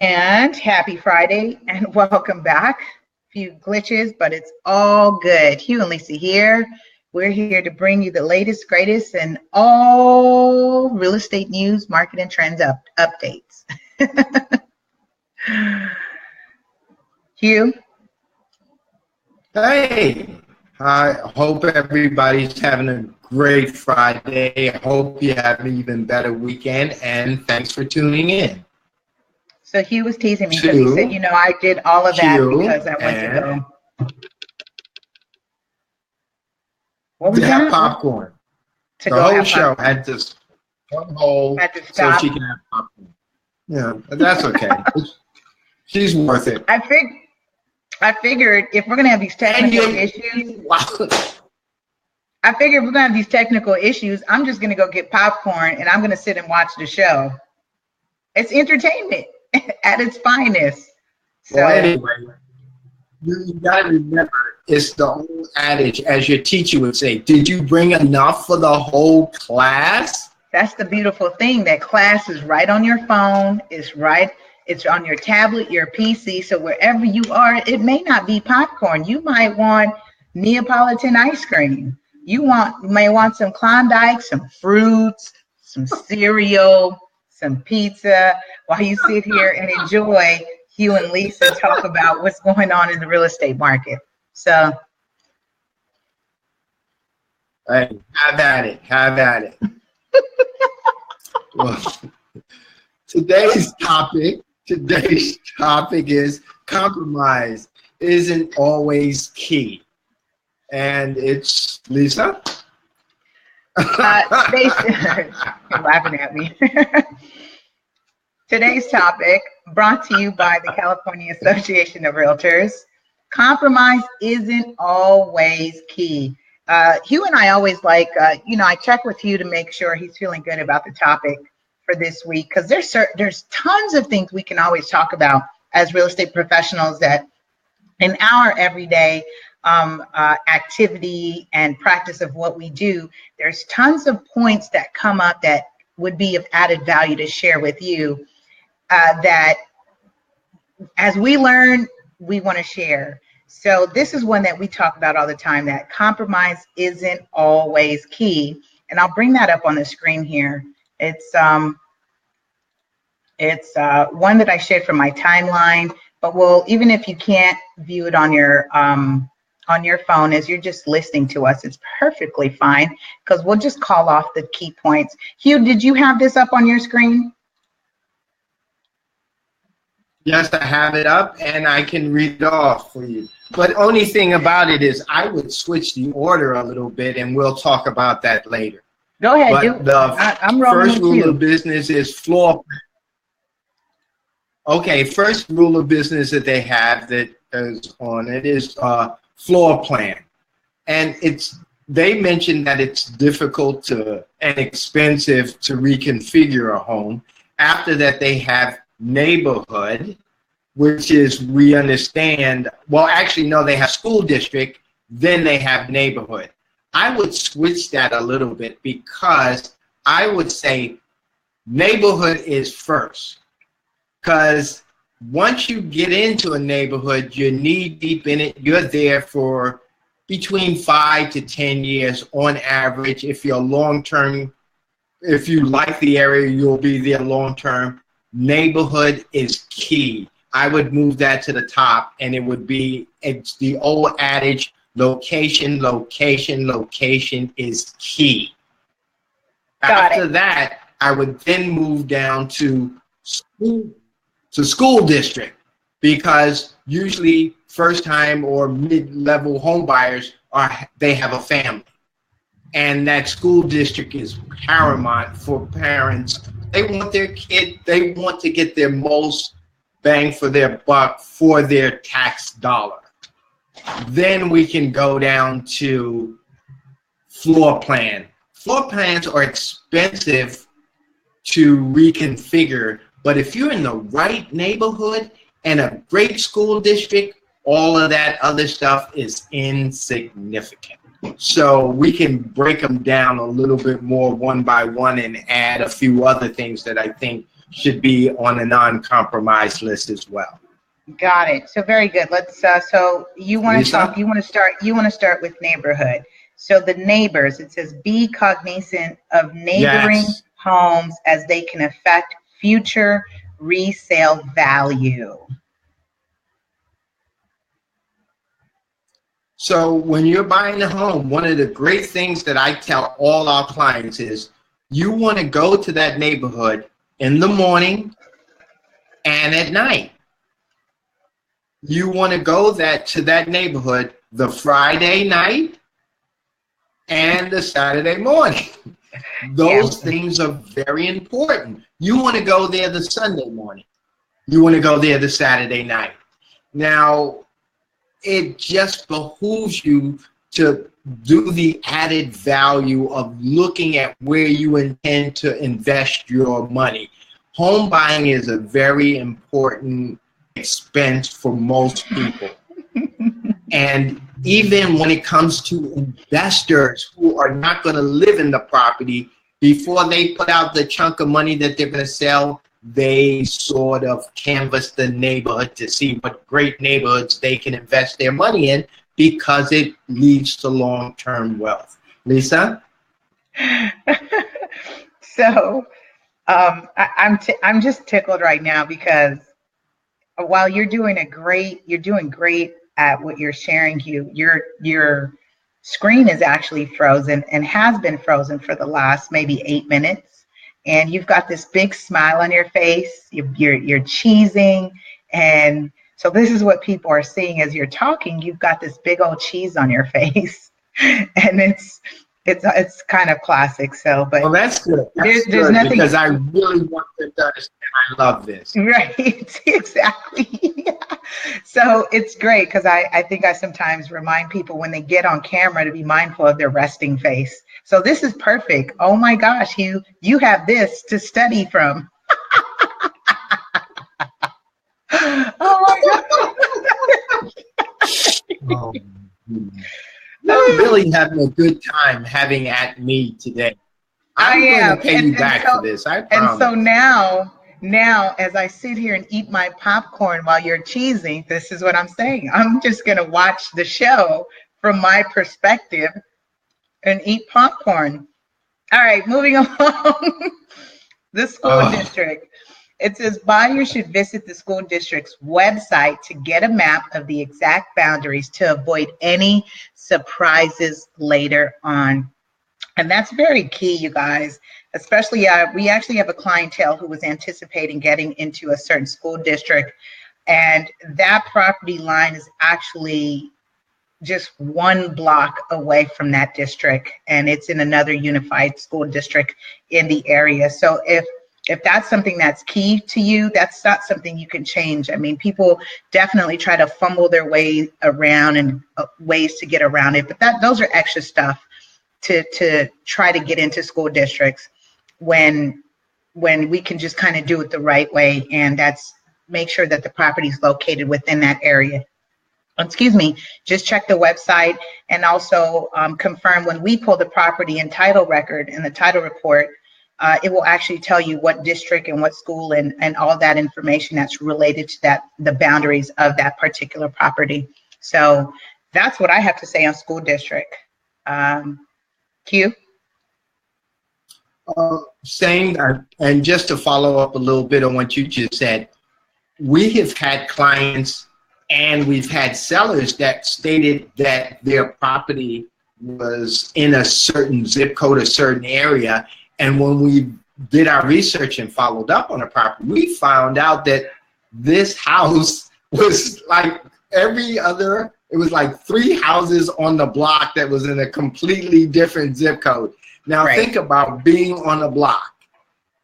And happy Friday and welcome back. Few glitches, but it's all good. Hugh and Lisa here. We're here to bring you the latest, greatest, and all real estate news, market, and trends updates. Hugh? Hey, I hope everybody's having a great Friday. I hope you have an even better weekend, and thanks for tuning in So Hugh was teasing me because he said, to I did all of that Q because I went to and go. What was to have that? popcorn. To The go whole have show popcorn. had to one hole Had to so stop. she can have popcorn. Yeah, but that's okay. She's worth it. I figured if we're gonna have these technical issues, I'm just gonna go get popcorn and I'm gonna sit and watch the show. It's entertainment at its finest. So Well, anyway, you got to remember, it's the old adage, as your teacher would say, did you bring enough for the whole class? that's the beautiful thing. That class is right on your phone. It's on your tablet, your PC. So wherever you are, it may not be popcorn. You might want Neapolitan ice cream. You may want some Klondike, some fruits, some cereal, some pizza, while you sit here and enjoy Hugh and Lisa talk about what's going on in the real estate market. So Hey, have at it. Have at it. Well, today's topic is compromise isn't always key. And it's Lisa. You're laughing at me. Today's topic, brought to you by the California Association of Realtors. Compromise isn't always key. Hugh and I always I check with Hugh to make sure he's feeling good about the topic for this week, because there's tons of things we can always talk about as real estate professionals that in our everyday activity and practice of what we do, there's tons of points that come up that would be of added value to share with you, that as we learn, we want to share. So this is one that we talk about all the time, that compromise isn't always key. And I'll bring that up on the screen here. It's one that I shared from my timeline, but even if you can't view it on your phone as you're just listening to us, it's perfectly fine, because we'll just call off the key points. Hugh, did you have this up on your screen? Yes, I have it up and I can read it off for you. But only thing about it is I would switch the order a little bit and we'll talk about that later. Go ahead. But I'm rolling first rule of business is floor plan. Okay, first rule of business that they have that is on it is floor plan. And they mentioned that it's difficult and expensive to reconfigure a home. After that, they have neighborhood, which is, we understand, well, actually, no, they have school district, then they have neighborhood. I would switch that a little bit, because I would say neighborhood is first. Because once you get into a neighborhood, you're knee deep in it. You're there for between 5 to 10 years on average. If you're long-term, if you like the area, you'll be there long-term. Neighborhood is key. I would move that to the top, and it's the old adage, location, location, location is key. After that, I would then move down to school district, because usually first-time or mid-level home buyers they have a family, and that school district is paramount for parents. They want they want to get their most bang for their buck for their tax dollar. Then we can go down to floor plan. Floor plans are expensive to reconfigure, but if you're in the right neighborhood and a great school district, all of that other stuff is insignificant. So we can break them down a little bit more one by one and add a few other things that I think should be on a non-compromised list as well. Got it. So very good. Let's so you want to Lisa? talk, you want to start with neighborhood. So the neighbors, it says be cognizant of neighboring Yes. homes as they can affect future resale value. So when you're buying a home, one of the great things that I tell all our clients is you want to go to that neighborhood in the morning and at night. You want to go to that neighborhood the Friday night and the Saturday morning. Those things are very important. You want to go there the Sunday morning. You want to go there the Saturday night. Now, it just behooves you to do the added value of looking at where you intend to invest your money. Home buying is a very important expense for most people. And even when it comes to investors who are not going to live in the property, before they put out the chunk of money that they're going to sell, they sort of canvass the neighborhood to see what great neighborhoods they can invest their money in because it leads to long-term wealth. Lisa? So I'm just tickled right now because while you're doing great at what you're sharing, Hugh, your screen is actually frozen and has been frozen for the last maybe 8 minutes. And you've got this big smile on your face. You're cheesing, and so this is what people are seeing as you're talking. You've got this big old cheese on your face, and it's kind of classic. So, but well, that's good. That's there's good nothing because I really want them to understand I love this. right. Exactly. So it's great because I think I sometimes remind people when they get on camera to be mindful of their resting face. So this is perfect. Oh my gosh, you have this to study from. Oh my Oh, I'm really having a good time having at me today. I'm going to pay you back for this. I promise. And so now, as I sit here and eat my popcorn while you're cheesing, this is what I'm saying. I'm just going to watch the show from my perspective and eat popcorn. All right, moving along. The school district. It says buyers should visit the school district's website to get a map of the exact boundaries to avoid any surprises later on. And that's very key, you guys, especially we actually have a clientele who was anticipating getting into a certain school district. And that property line is actually just one block away from that district. And it's in another unified school district in the area. So if that's something that's key to you, that's not something you can change. I mean, people definitely try to fumble their way around and ways to get around it. But those are extra stuff to try to get into school districts when we can just kind of do it the right way, and that's make sure that the property is located within that area. Excuse me, just check the website and also confirm when we pull the property and title record in the title report, it will actually tell you what district and what school and all that information that's related to the boundaries of that particular property. So that's what I have to say on school district. Hugh? Saying, and just to follow up a little bit on what you just said, we have had clients and we've had sellers that stated that their property was in a certain zip code, a certain area. And when we did our research and followed up on the property, we found out that this house was like every other, it was like 3 houses on the block that was in a completely different zip code. Now think about being on a block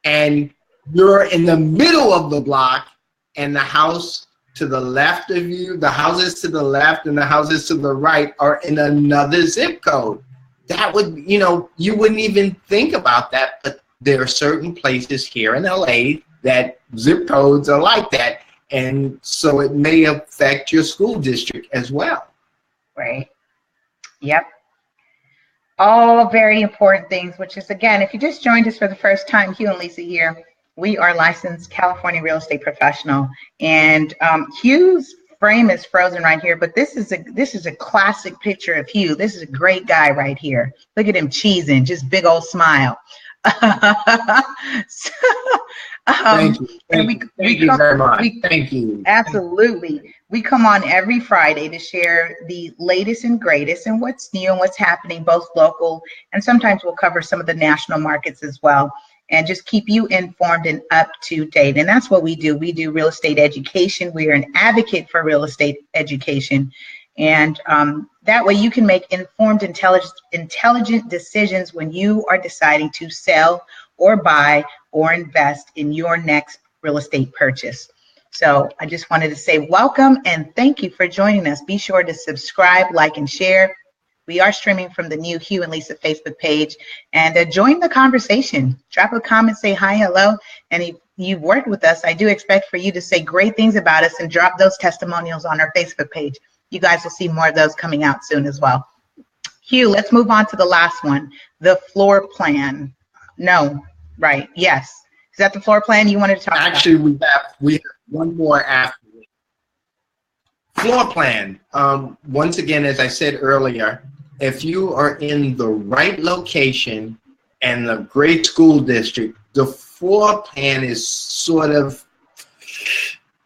and you're in the middle of the block and the house to the left of you, the houses to the left and the houses to the right are in another zip code. That would, you wouldn't even think about that, but there are certain places here in LA that zip codes are like that. And so it may affect your school district as well. Right. Yep. All very important things, which is, again, if you just joined us for the first time, Hugh and Lisa here, We are licensed California real estate professional, and Hugh's frame is frozen right here. But this is a classic picture of Hugh. This is a great guy right here. Look at him cheesing, just big old smile. So, Thank you. and Thank you. Thank you very much. Thank you. Absolutely. We come on every Friday to share the latest and greatest and what's new and what's happening, both local, and sometimes we'll cover some of the national markets as well, and just keep you informed and up to date. And that's what we do. We do real estate education. We are an advocate for real estate education. And that way you can make informed, intelligent decisions when you are deciding to sell or buy or invest in your next real estate purchase. So I just wanted to say welcome and thank you for joining us. Be sure to subscribe, like, and share. We are streaming from the new Hugh and Lisa Facebook page, and join the conversation. Drop a comment, say hi, hello, and if you've worked with us, I do expect for you to say great things about us and drop those testimonials on our Facebook page. You guys will see more of those coming out soon as well. Hugh, let's move on to the last one, the floor plan. No, right, yes. Is that the floor plan you wanted to talk about? Actually, we have one more after it. Floor plan. Once again, as I said earlier, if you are in the right location and a great school district, the floor plan is sort of,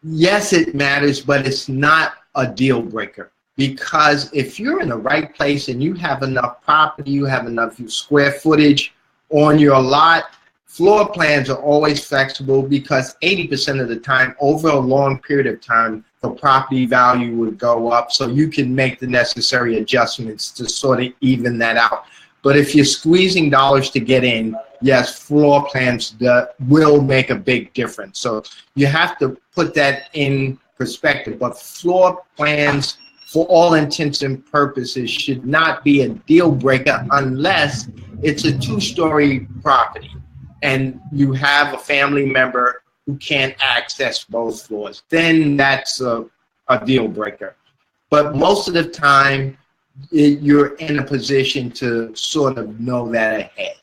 yes, it matters, but it's not a deal breaker. Because if you're in the right place and you have enough property, you have enough square footage on your lot, floor plans are always flexible because 80% of the time, over a long period of time, the property value would go up, so you can make the necessary adjustments to sort of even that out. But if you're squeezing dollars to get in, yes, floor plans will make a big difference. So you have to put that in perspective. But floor plans, for all intents and purposes, should not be a deal breaker unless it's a two-story property and you have a family member who can't access both floors. Then that's a deal breaker. But most of the time, you're in a position to sort of know that ahead.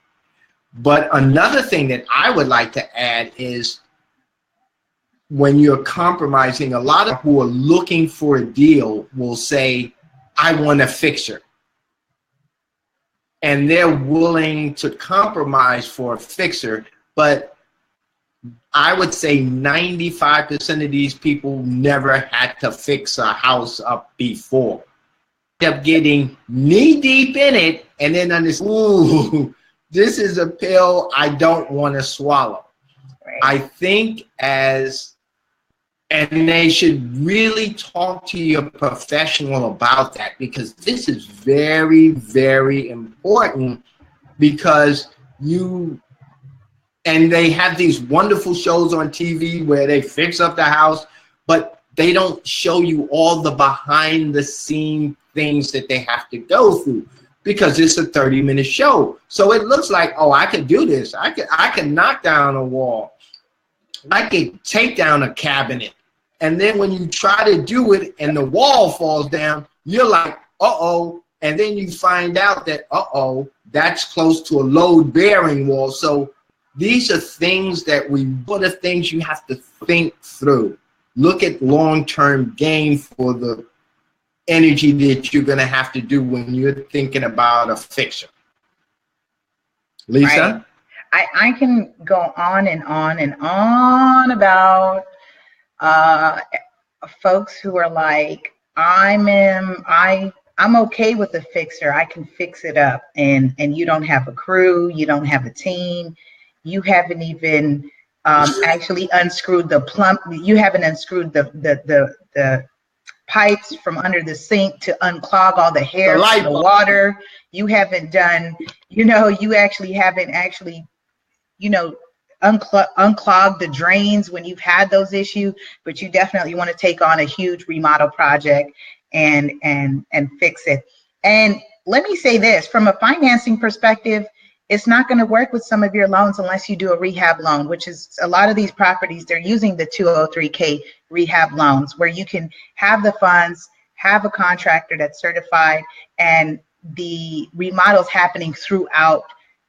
But another thing that I would like to add is when you're compromising, a lot of who are looking for a deal will say, I want a fixer. And they're willing to compromise for a fixer, but I would say 95% of these people never had to fix a house up before. End up getting knee deep in it and then understand, ooh, this is a pill I don't want to swallow. Right. I think and they should really talk to your professional about that, because this is very, very important, because they have these wonderful shows on TV where they fix up the house, but they don't show you all the behind the scene things that they have to go through, because it's a 30-minute show. So it looks like, oh, I can do this. I can knock down a wall. I can take down a cabinet. And then when you try to do it and the wall falls down, you're like, uh-oh. And then you find out that, uh-oh, that's close to a load-bearing wall. So these are things things you have to think through. Look at long-term gain for the energy that you're going to have to do when you're thinking about a fixer. Lisa? Right. I can go on and on and on about folks who are like, I'm okay with a fixer. I can fix it up, and you don't have a crew, you don't have a team, you haven't even actually unscrewed the plumb. You haven't unscrewed the pipes from under the sink to unclog all the hair from the water. You haven't done, you actually haven't unclog the drains when you've had those issues, but you definitely want to take on a huge remodel project and fix it. And let me say this, from a financing perspective, it's not going to work with some of your loans unless you do a rehab loan, which is a lot of these properties, they're using the 203K rehab loans, where you can have the funds, have a contractor that's certified, and the remodels happening throughout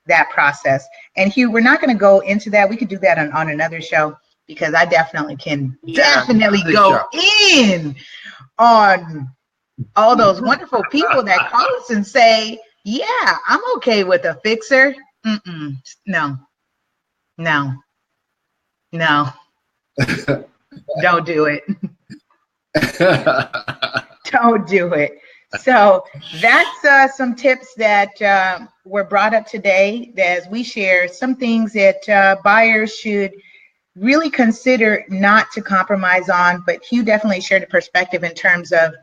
that process. And Hugh, we're not going to go into that. We could do that on another show, because I definitely can definitely go in on all those wonderful people that call us and say, yeah, I'm okay with a fixer. No, no, no, don't do it. Don't do it. So that's some tips that were brought up today as we share some things that buyers should really consider not to compromise on. But Hugh definitely shared a perspective in terms of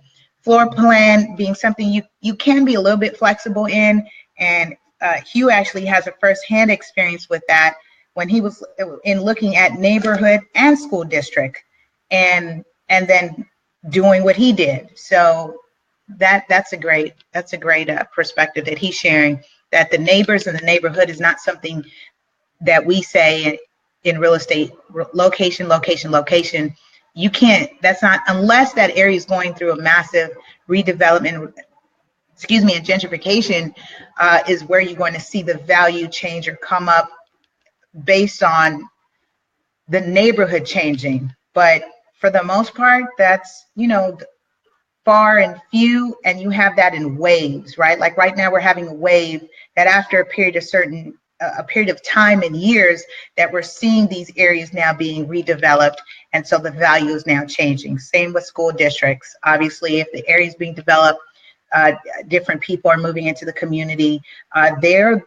floor plan being something you can be a little bit flexible in. And Hugh actually has a firsthand experience with that when he was in looking at neighborhood and school district, and then doing what he did. So that's a great perspective that he's sharing, that the neighbors and the neighborhood is not something that we say in real estate, location. You can't, that's not, unless that area is going through a massive redevelopment, and gentrification, is where you're going to see the value change or come up based on the neighborhood changing. But for the most part, that's, far and few, and you have that in waves, right? Like right now we're having a wave that after a period of time and years that we're seeing these areas now being redeveloped, and so the value is now changing. Same with school districts. Obviously, if the area is being developed, different people are moving into the community, they're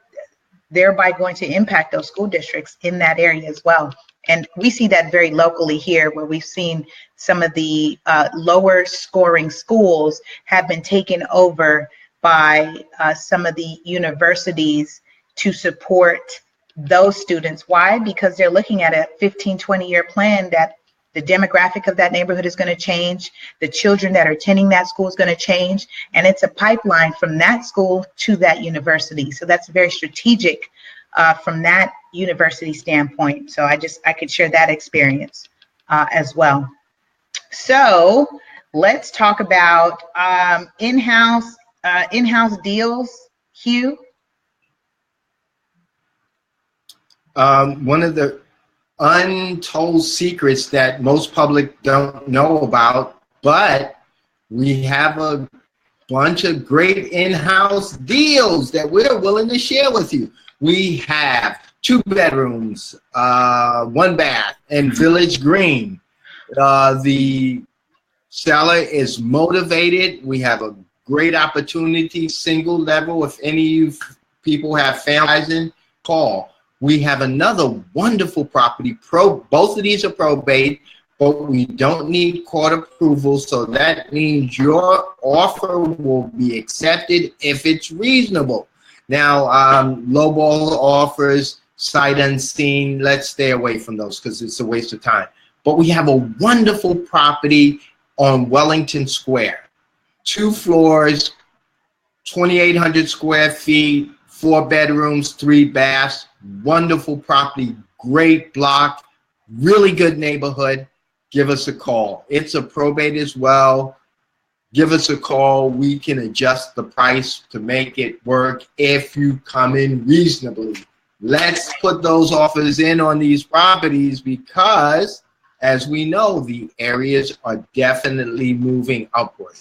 thereby going to impact those school districts in that area as well. And we see that very locally here, where we've seen some of the lower scoring schools have been taken over by some of the universities to support those students. Why? Because they're looking at a 15, 20-year plan that the demographic of that neighborhood is going to change. The children that are attending that school is going to change. And it's a pipeline from that school to that university. So that's very strategic from that university standpoint. So I could share that experience as well. So let's talk about in-house deals. Hugh? One of the untold secrets that most public don't know about, but we have a bunch of great in-house deals that we're willing to share with you. We have 2 bedrooms, 1 bath in Village Green. The seller is motivated. We have a great opportunity, single level. If any of you people have families, call. We have another wonderful property. Both of these are probate, but we don't need court approval, so that means your offer will be accepted if it's reasonable. Now, lowball offers, sight unseen, let's stay away from those because it's a waste of time. But we have a wonderful property on Wellington Square. 2 floors, 2,800 square feet, 4 bedrooms, 3 baths, wonderful property, great block, really good neighborhood. Give us a call. It's a probate as well. Give us a call. We can adjust the price to make it work if you come in reasonably. Let's put those offers in on these properties because, as we know, the areas are definitely moving upward.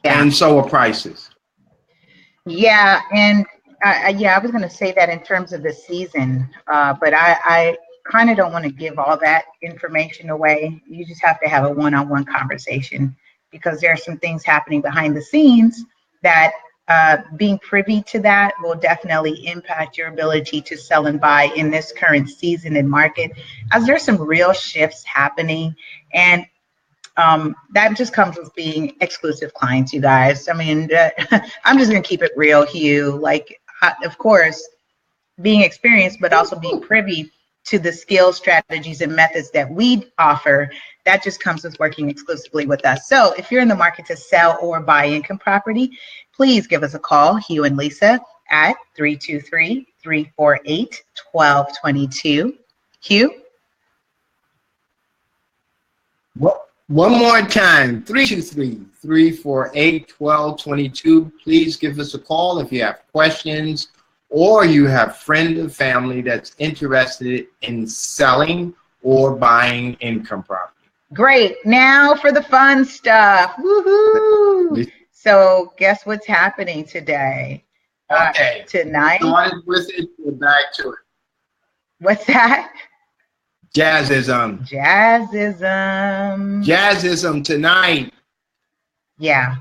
Yeah. And so are prices. Yeah, and I was going to say that in terms of the season, but I kind of don't want to give all that information away. You just have to have a one-on-one conversation because there are some things happening behind the scenes that being privy to that will definitely impact your ability to sell and buy in this current season and market, as there's some real shifts happening. And that just comes with being exclusive clients, you guys. I mean, I'm just going to keep it real, Hugh. Like, of course, being experienced, but also being privy to the skills, strategies, and methods that we offer, that just comes with working exclusively with us. So if you're in the market to sell or buy income property, please give us a call, Hugh and Lisa, at 323-348-1222. Hugh? Well, one more time, 323-348-1222. Please give us a call if you have questions or you have friend or family that's interested in selling or buying income property. Great. Now for the fun stuff. Woohoo! So guess what's happening today? Okay. Tonight. Started with it, we're back to it. What's that? Jazzism. Jazzism. Jazzism tonight. Yeah.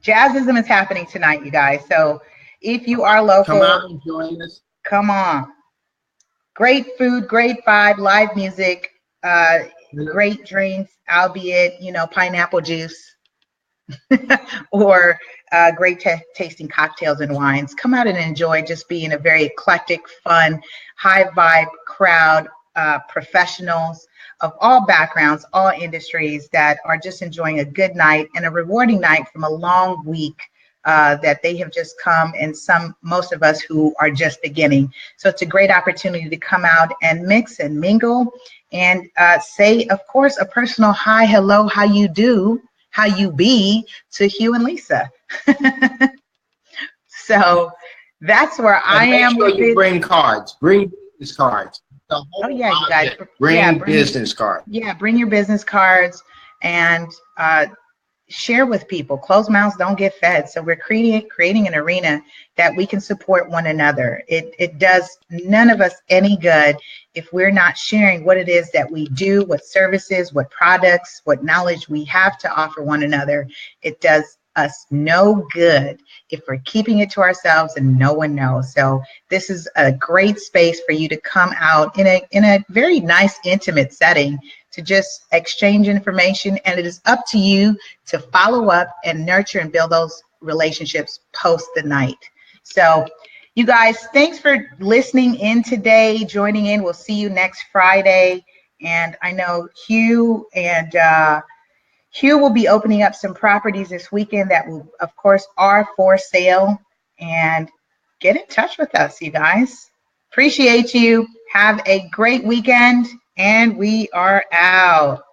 Jazzism is happening tonight, you guys. So if you are local, come out and join us. Come on. Great food, great vibe, live music, great drinks, albeit, pineapple juice or great tasting cocktails and wines. Come out and enjoy just being a very eclectic, fun, high vibe crowd, professionals of all backgrounds, all industries that are just enjoying a good night and a rewarding night from a long week that they have just come, and most of us who are just beginning. So it's a great opportunity to come out and mix and mingle and say, of course, a personal hi, hello, how you do, how you be to Hugh and Lisa. So that's where I am. Make sure you bring cards. Bring business cards. Oh yeah, you guys. Bring business cards. Yeah, bring your business cards and share with people. Closed mouths don't get fed. So we're creating an arena that we can support one another. It does none of us any good if we're not sharing what it is that we do, what services, what products, what knowledge we have to offer one another. It does us no good if we're keeping it to ourselves and no one knows. So this is a great space for you to come out in a very nice, intimate setting to just exchange information, and it is up to you to follow up and nurture and build those relationships post the night. So you guys, thanks for listening in today, joining in. We'll see you next Friday. And I know Hugh will be opening up some properties this weekend that will, of course, are for sale. And get in touch with us, you guys. Appreciate you. Have a great weekend. And we are out.